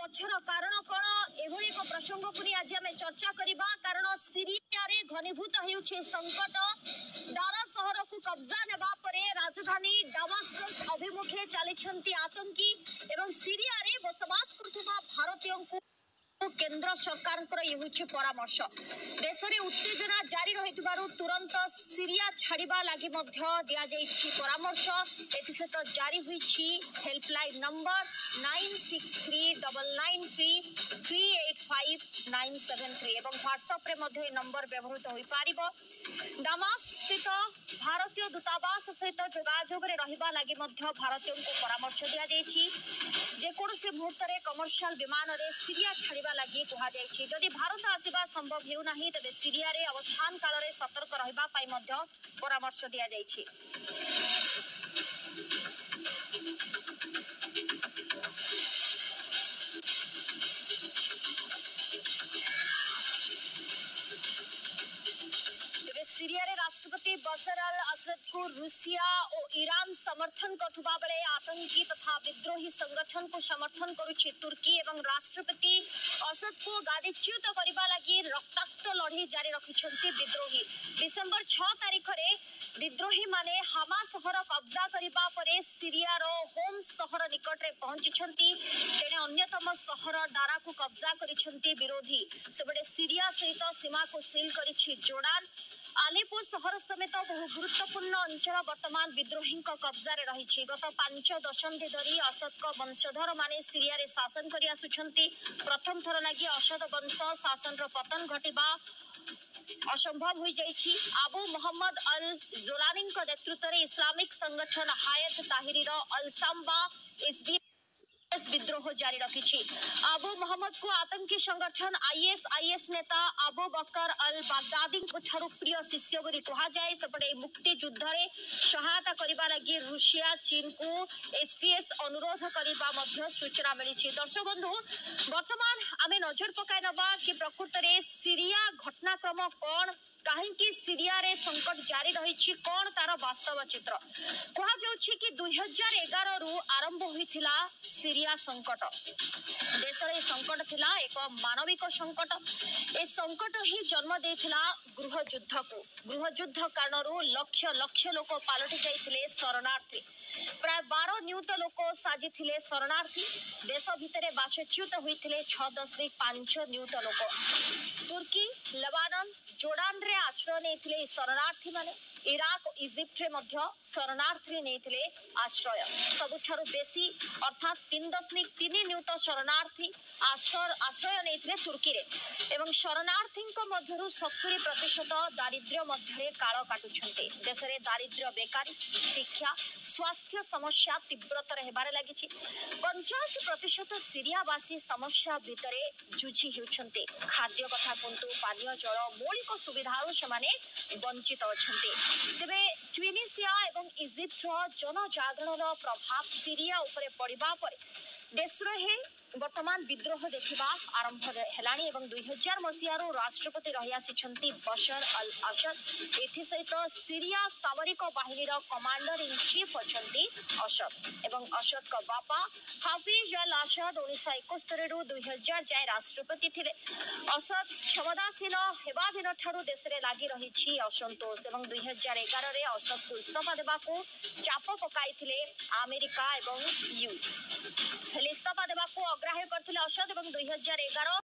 पछर कारण कौन एभली एक प्रसंग को आज आम चर्चा करबा कारण सीरिया रे घनीभूत होउछे संकट दारा शहर को कब्जा नेबा परे राजधानी डामास्कस अभिमुखे चलिछंती आतंकी एवं सीरिया रे बसवास करथुबा भारतीयों को केंद्र सरकार परामर्श देश में उत्तेजना जारी रही तुरंत सीरिया छाड़ा लगी दि परामर्श एसत जारी हुई हेल्पलाइन नंबर 963993385973 एवं व्हाट्सएप रे नंबर व्यवहृत हो पार दामास्क स्थित भारतीय दूतावास सहित जोगाजोग रहिबा लगी भारतीयों को परामर्श दि जेकोसी मुहूर्त कमर्शियल विमान रे सीरिया छाड़ा लगी कहुई जदि भारत आसवा संभव होना तेज सीरिया रे अवस्थान काल रे सतर्क रहिबा पाई मध्य परामर्श दि जाइछि। सीरिया रे राष्ट्रपति बशर अल असद को रूसिया और ईरान समर्थन करथुबा बेले आतंकी तथा विद्रोही संगठन को समर्थन करुछि तुर्की एवं राष्ट्रपति असद को गादीच्युत करबा लागि रक्ताक्त लड़ाई जारी रखिछंती विद्रोही। डिसेंबर 6 तारिख रे विद्रोही माने हामा शहर कब्जा करबा परे सीरिया रो होम शहर निकट रे पहुंचिछंती तेने अन्यतम शहर दारा को कब्जा करिछंती विरोधी सेबडे सीरिया सहित सीमा को सील करिछि जोर्डान। आलेपो शहर समेत बहु गुरुत्वपूर्ण अंचल वर्तमान विद्रोही कब्जा रही गत 5 दशंधि धरी असद वंशधर माने सीरिया रे शासन करि आसुछंती। प्रथम थर लगी असद वंश शासन रो पतन घटिबा असंभव हो जाइछि। आबू मोहम्मद अल जोलानी नेतृत्व में इस्लामिक संगठन हायत ताहिरी अल सांबा विद्रोह जारी रखी। आबू मोहम्मद को आतंकी संगठन आईएस नेता आबू बकर अल बागदादी प्रिय शिष्य बोली कहुए सेपटे मुक्ति युद्ध में सहायता करने लगी रूसिया चीन को एससीएस अनुरोध करने सूचना मिली। दर्शक बंधु वर्तमान आम नजर पकाई नवा कि प्रकृत में सीरिया घटनाक्रम कौन कहीं सीरिया रे संकट जारी रही कौन तार वास्तव चित्र कहुच्छी कि 2011 रु आरंभ होइथिला सीरिया संकट देश रे संकट थिला एक मानविक संकट ए संकट ही जन्म देथिला गृह युद्ध कारणरू लक्ष लक्ष लोक पालटि जाइथिले शरणार्थी प्राय 12 नियुत लोक साजिथिले शरणार्थी देश भितरे बासच्युत होइथिले 6.5 नियुत लोक तुर्की लेबानन जोर्डान रे आश्रय नेथिले शरणार्थी माने इराक और इजिप्ट रे मध्य शरणार्थी नेथिले आश्रय सबुठारु बेसी अर्थात 3.3 नियुत शरणार्थी आश्रय नेथिले तुर्की रे एवं शरणार्थी मध्यरु 70% दारिद्र्य मध्य काल काटुछन्ते। देश रे दारिद्र्य बेकारी शिक्षा स्वास्थ्य समस्या तीव्रतर हेबारे लागिछि। 85% सीरियावासी समस्या भितरे जुझी हेउछन्ते। खाद्य कथा कुंतु पानीय जल मौलिक सुविधारु सेमाने वंचित अछन्ते। तेबे ट्यूनिसिया एवं इजिप्ट जनजागरण प्रभाव सीरिया उपरे पड़िबा परे देश रे वर्तमान विद्रोह देखा आरंभ हेलानी एवं 2000 मसीहार राष्ट्रपति रही आसी बशर अल असद एसत सीरिया सामरिक बाहिनी कमांडर इन चीफ अच्छा असद एवं असद का बापा हाफिज अल असद 1971 रु 2000 जाए राष्ट्रपति थिले। असद क्षमतासीन हेबा दिन ठारू देश में लगी रही असंतोष एवं 2011 रे असद को इस्तीफा देबाकू चाप पकाई अमेरिका एवं यू हेले इस्तीफा देबाकू अग्राह्य करथिले असद एवं 2011